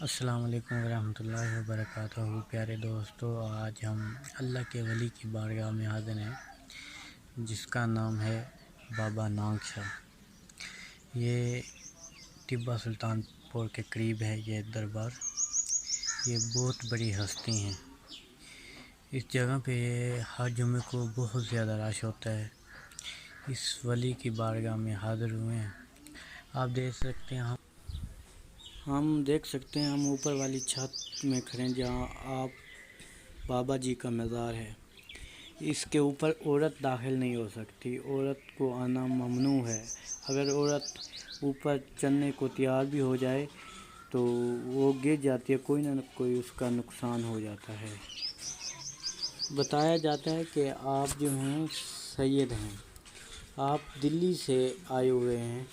السلام علیکم ورحمۃ اللہ وبرکاتہ۔ پیارے دوستو، آج ہم اللہ کے ولی کی بارگاہ میں حاضر ہیں جس کا نام ہے بابا نانگ شاہ۔ یہ ٹیبہ سلطان پور کے قریب ہے یہ دربار۔ یہ بہت بڑی ہستی ہیں۔ اس جگہ پہ ہر جمعے کو بہت زیادہ رش ہوتا ہے۔ اس ولی کی بارگاہ میں حاضر ہوئے ہیں۔ آپ دیکھ سکتے ہیں ہم اوپر والی چھت میں کھڑے ہیں جہاں آپ بابا جی کا مزار ہے۔ اس کے اوپر عورت داخل نہیں ہو سکتی، عورت کو آنا ممنوع ہے۔ اگر عورت اوپر چڑھنے کو تیار بھی ہو جائے تو وہ گر جاتی ہے، کوئی نہ کوئی اس کا نقصان ہو جاتا ہے۔ بتایا جاتا ہے کہ آپ جو ہیں سید ہیں، آپ دلی سے آئے ہوئے ہیں،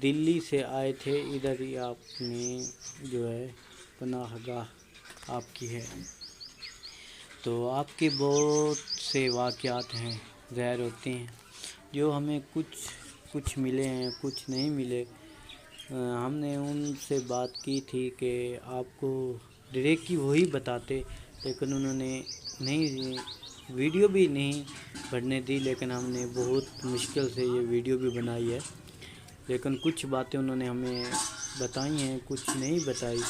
دلی سے آئے تھے، ادھر ہی آپ نے جو ہے پناہ گاہ آپ کی ہے۔ تو آپ کے بہت سے واقعات ہیں، ظاہر ہوتے ہیں، جو ہمیں کچھ ملے ہیں، کچھ نہیں ملے۔ ہم نے ان سے بات کی تھی کہ آپ کو ڈائریکٹ وہی بتاتے، لیکن انہوں نے نہیں، ویڈیو بھی نہیں بننے دی، لیکن ہم نے بہت مشکل سے یہ ویڈیو بھی بنائی ہے۔ لیکن کچھ باتیں انہوں نے ہمیں بتائی ہیں، کچھ نہیں بتائی۔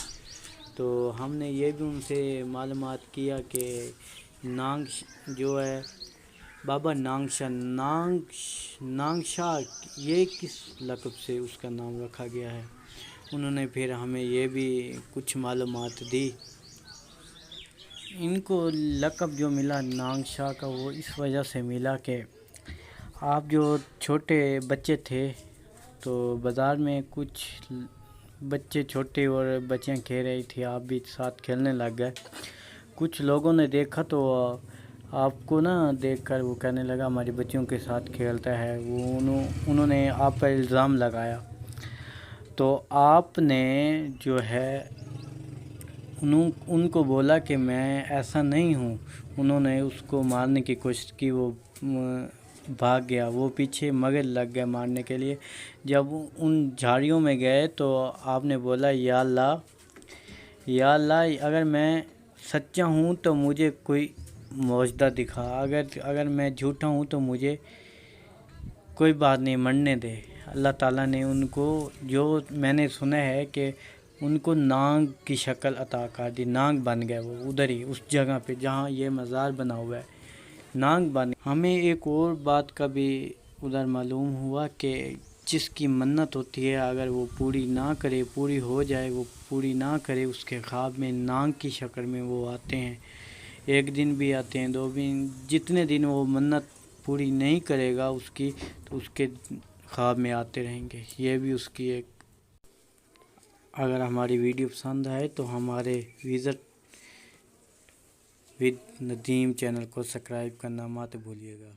تو ہم نے یہ بھی ان سے معلومات کیا کہ نانگ جو ہے بابا نانگ شاہ یہ کس لقب سے اس کا نام رکھا گیا ہے۔ انہوں نے پھر ہمیں یہ بھی کچھ معلومات دی۔ ان کو لقب جو ملا نانگ شاہ کا، وہ اس وجہ سے ملا کہ آپ جو چھوٹے بچے تھے تو بازار میں کچھ بچے چھوٹے اور بچیاں کھیل رہی تھی، آپ بھی ساتھ کھیلنے لگ گئے۔ کچھ لوگوں نے دیکھا تو آپ کو دیکھ کر وہ کہنے لگا ہماری بچیوں کے ساتھ کھیلتا ہے، انہوں نے آپ پر الزام لگایا۔ تو آپ نے جو ہے ان کو بولا کہ میں ایسا نہیں ہوں۔ انہوں نے اس کو مارنے کی کوشش کی، وہ بھاگ گیا، وہ پیچھے مگر لگ گئے مارنے کے لیے۔ جب ان جھاڑیوں میں گئے تو آپ نے بولا یا اللہ اگر میں سچا ہوں تو مجھے کوئی معجزہ دکھا، اگر میں جھوٹا ہوں تو مجھے کوئی بات نہیں، مرنے دے۔ اللہ تعالیٰ نے ان کو، جو میں نے سنا ہے کہ ان کو نانگ کی شکل عطا کر دی، نانگ بن گئے وہ ادھر ہی اس جگہ پہ جہاں یہ مزار بنا ہوا ہے، نانگ بن گئے۔ ہمیں ایک اور بات کا بھی ادھر معلوم ہوا کہ جس کی منت ہوتی ہے اگر وہ پوری نہ کرے، پوری ہو جائے، وہ پوری نہ کرے، اس کے خواب میں نانگ کی شکل میں وہ آتے ہیں۔ ایک دن بھی آتے ہیں، 2 دن، جتنے دن وہ منت پوری نہیں کرے گا اس کی، تو اس کے خواب میں آتے رہیں گے۔ یہ بھی اس کی ایک۔ اگر ہماری ویڈیو پسند آئے تو ہمارے وزٹ ود ندیم چینل کو سبسکرائب کرنا مت بھولیے گا۔